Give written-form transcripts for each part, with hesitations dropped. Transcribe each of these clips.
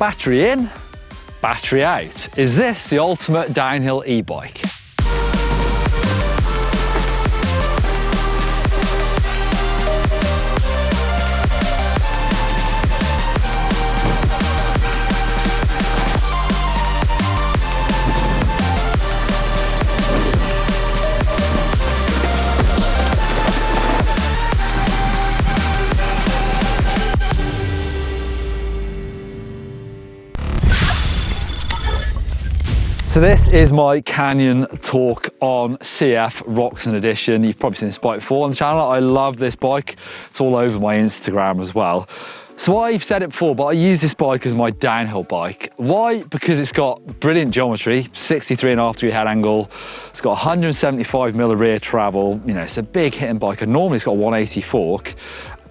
Battery in, battery out. Is this the ultimate downhill e-bike? So this is my Canyon Talk on CF Roxon edition. You've probably seen this bike before on the channel. I love this bike. It's all over my Instagram as well. So I've said it before, but I use this bike as my downhill bike. Why? Because it's got brilliant geometry, 63.5 degree head angle. It's got 175mm rear travel. You know, it's a big hitting bike. And normally it's got a 180 fork.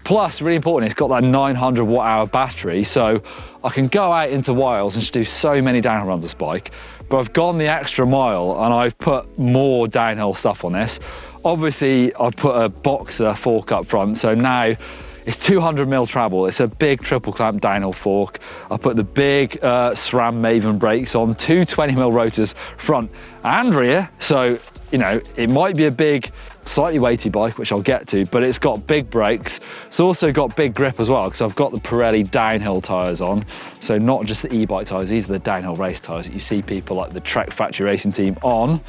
Plus, really important, it's got that 900 watt-hour battery, so I can go out into Wales and just do so many downhill runs this bike. But I've gone the extra mile and I've put more downhill stuff on this. Obviously, I've put a Boxer fork up front, so now it's 200mm travel. It's a big triple clamp downhill fork. I put the big SRAM Maven brakes on, two 20mm rotors front and rear. So, you know, it might be a big, slightly weighty bike, which I'll get to, but it's got big brakes. It's also got big grip as well, because I've got the Pirelli downhill tyres on. So not just the e-bike tyres, these are the downhill race tyres that you see people like the Trek Factory Racing team on.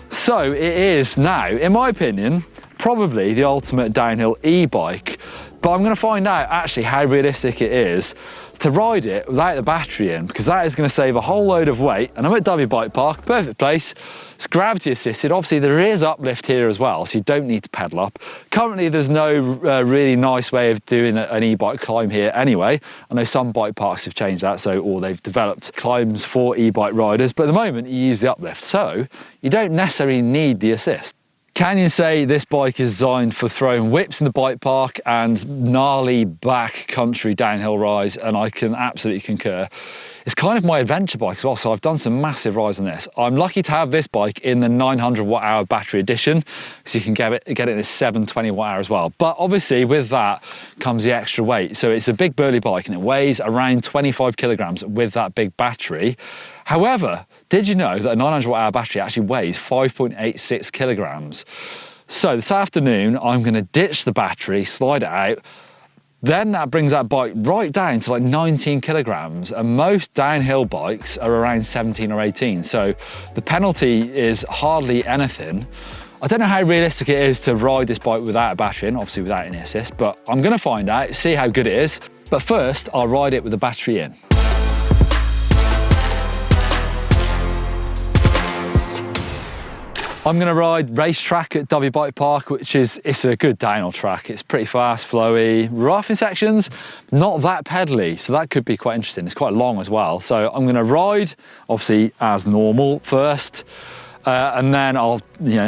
So it is now, in my opinion, probably the ultimate downhill e-bike. But I'm going to find out actually how realistic it is to ride it without the battery in, because that is going to save a whole load of weight. And I'm at Dyfi Bike Park, perfect place. It's gravity assisted. Obviously there is uplift here as well, so you don't need to pedal up. Currently there's no really nice way of doing an e-bike climb here anyway. I know some bike parks have changed that, or they've developed climbs for e-bike riders, but at the moment you use the uplift, so you don't necessarily need the assist. Canyon say this bike is designed for throwing whips in the bike park and gnarly backcountry downhill rides, and I can absolutely concur. It's kind of my adventure bike as well, so I've done some massive rides on this. I'm lucky to have this bike in the 900 watt-hour battery edition, so you can get it in a 720 watt-hour as well. But obviously with that comes the extra weight. So it's a big burly bike and it weighs around 25 kilograms with that big battery. However, did you know that a 900 watt-hour battery actually weighs 5.86 kilograms? So this afternoon, I'm going to ditch the battery, slide it out. Then that brings that bike right down to like 19 kilograms, and most downhill bikes are around 17 or 18. So the penalty is hardly anything. I don't know how realistic it is to ride this bike without a battery in, obviously without any assist, but I'm going to find out, see how good it is. But first, I'll ride it with the battery in. I'm going to ride racetrack at Dyfi Bike Park, it's a good downhill track. It's pretty fast, flowy, rough in sections, not that pedally, so that could be quite interesting. It's quite long as well. So I'm going to ride, obviously as normal first, and then I'll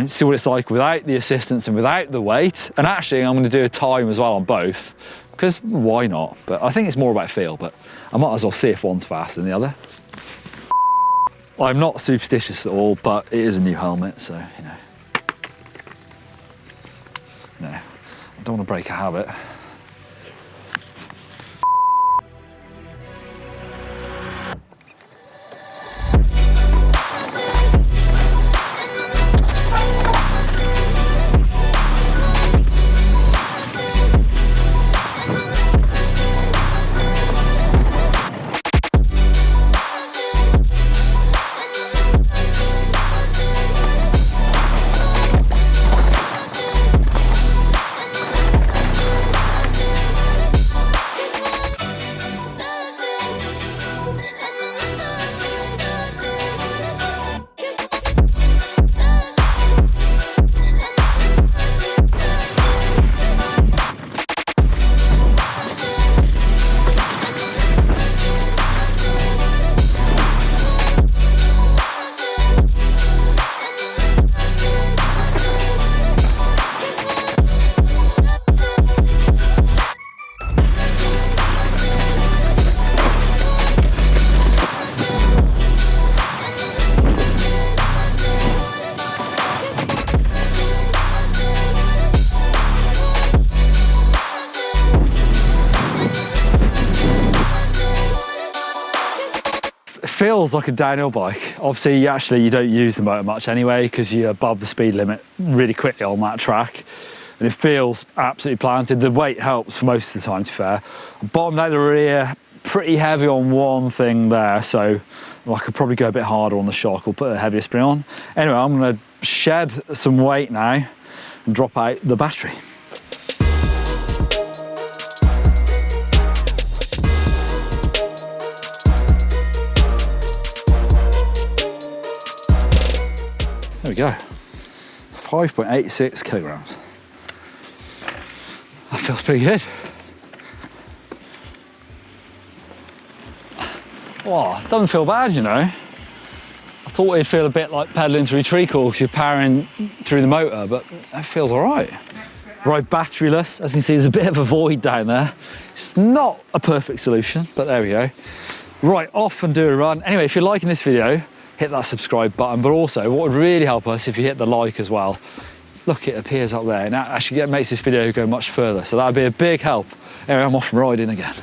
see what it's like without the assistance and without the weight. And actually I'm going to do a time as well on both, because why not? But I think it's more about feel, but I might as well see if one's faster than the other. I'm not superstitious at all, but it is a new helmet, so, I don't want to break a habit. feels like a downhill bike. Obviously, you don't use the motor much anyway because you're above the speed limit really quickly on that track. And it feels absolutely planted. The weight helps for most of the time, to be fair. Bottom out the rear, pretty heavy on one thing there, so I could probably go a bit harder on the shock or put a heavier spring on. Anyway, I'm gonna shed some weight now and drop out the battery. There we go, 5.86 kilograms. That feels pretty good. Wow, it doesn't feel bad, you know. I thought it'd feel a bit like pedalling through treacle because you're powering through the motor, but that feels all right. Right, batteryless. As you can see, there's a bit of a void down there. It's not a perfect solution, but there we go. Right, off and do a run. Anyway, if you're liking this video, hit that subscribe button, but also what would really help us if you hit the like as well. Look, it appears up there, and that actually makes this video go much further, so that would be a big help. Anyway, I'm off and riding again.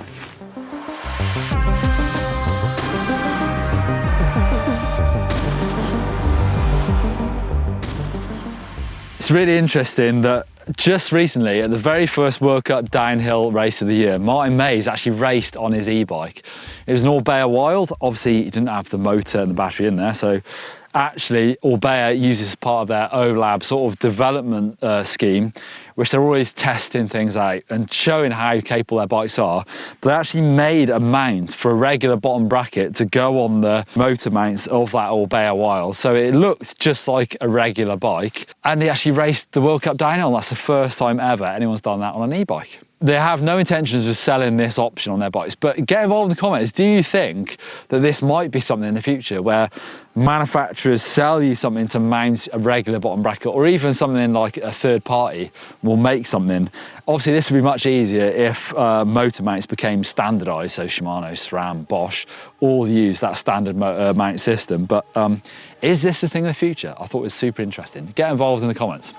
It's really interesting that just recently, at the very first World Cup downhill race of the year, Martin Mays actually raced on his e-bike. It was an Orbea Wild. Obviously, he didn't have the motor and the battery in there, so actually Orbea uses part of their OLAB sort of development scheme, which they're always testing things out and showing how capable their bikes are. But they actually made a mount for a regular bottom bracket to go on the motor mounts of that Orbea Wild. So it looked just like a regular bike. And they actually raced the World Cup downhill. That's the first time ever anyone's done that on an e-bike. They have no intentions of selling this option on their bikes, but get involved in the comments. Do you think that this might be something in the future where manufacturers sell you something to mount a regular bottom bracket, or even something like a third party will make something? Obviously, this would be much easier if motor mounts became standardized, so Shimano, SRAM, Bosch, all use that standard motor mount system. But is this a thing of the future? I thought it was super interesting. Get involved in the comments.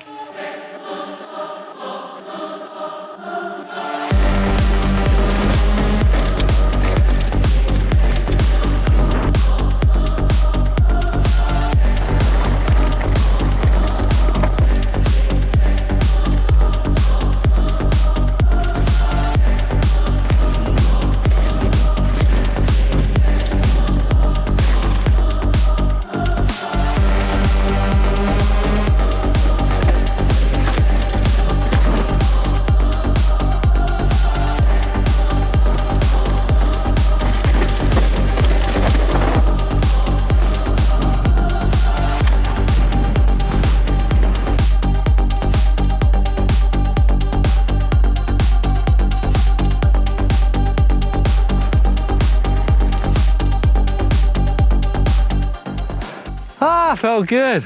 Felt good.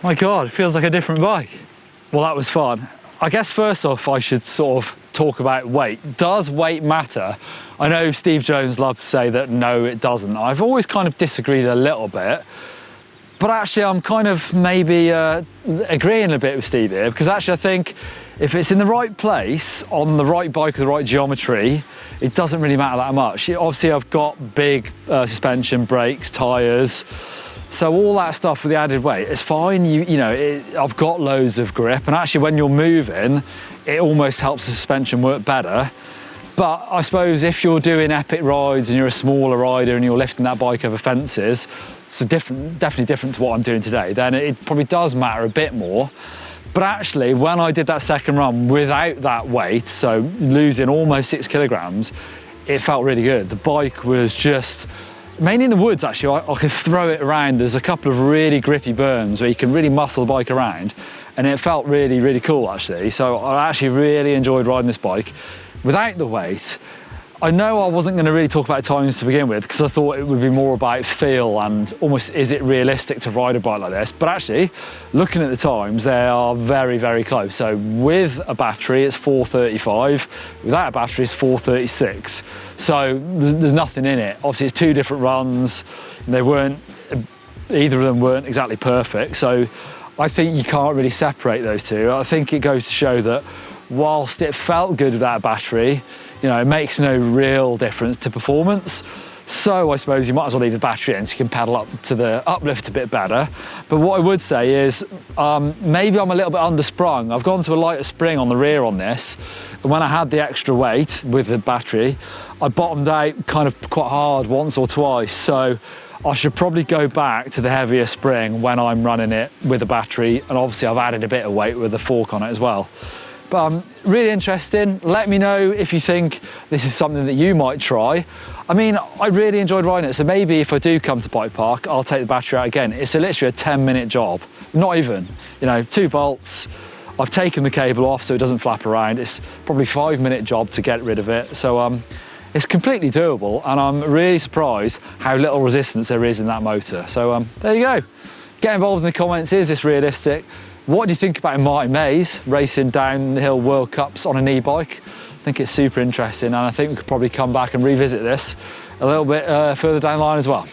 My God, it feels like a different bike. Well, that was fun. I guess first off, I should sort of talk about weight. Does weight matter? I know Steve Jones loves to say that no, it doesn't. I've always kind of disagreed a little bit, but actually I'm kind of maybe agreeing a bit with Steve here, because actually I think if it's in the right place, on the right bike with the right geometry, it doesn't really matter that much. Obviously I've got big suspension, brakes, tyres, so all that stuff with the added weight, it's fine. I've got loads of grip, and actually when you're moving, it almost helps the suspension work better. But I suppose if you're doing epic rides and you're a smaller rider and you're lifting that bike over fences, it's definitely different to what I'm doing today, then it probably does matter a bit more. But actually, when I did that second run without that weight, so losing almost 6 kilograms, it felt really good. The bike was just, mainly in the woods actually, I could throw it around. There's a couple of really grippy berms where you can really muscle the bike around, and it felt really, really cool actually. So I actually really enjoyed riding this bike without the weight. I know I wasn't going to really talk about times to begin with, because I thought it would be more about feel and almost, is it realistic to ride a bike like this? But actually, looking at the times, they are very, very close. So with a battery, it's 4:35. Without a battery, it's 4:36. So there's nothing in it. Obviously, it's 2 different runs. Either of them weren't exactly perfect. So I think you can't really separate those two. I think it goes to show that whilst it felt good without a battery, it makes no real difference to performance. So I suppose you might as well leave the battery in so you can pedal up to the uplift a bit better. But what I would say is maybe I'm a little bit undersprung. I've gone to a lighter spring on the rear on this, and when I had the extra weight with the battery, I bottomed out kind of quite hard once or twice. So I should probably go back to the heavier spring when I'm running it with a battery, and obviously I've added a bit of weight with the fork on it as well. But really interesting. Let me know if you think this is something that you might try. I mean, I really enjoyed riding it, so maybe if I do come to Bike Park, I'll take the battery out again. It's literally a 10-minute job, not even, you know, 2 bolts. I've taken the cable off so it doesn't flap around. It's probably a 5-minute job to get rid of it. So it's completely doable, and I'm really surprised how little resistance there is in that motor. So there you go. Get involved in the comments. Is this realistic? What do you think about Martin Mays racing downhill World Cups on an e-bike? I think it's super interesting, and I think we could probably come back and revisit this a little bit further down the line as well.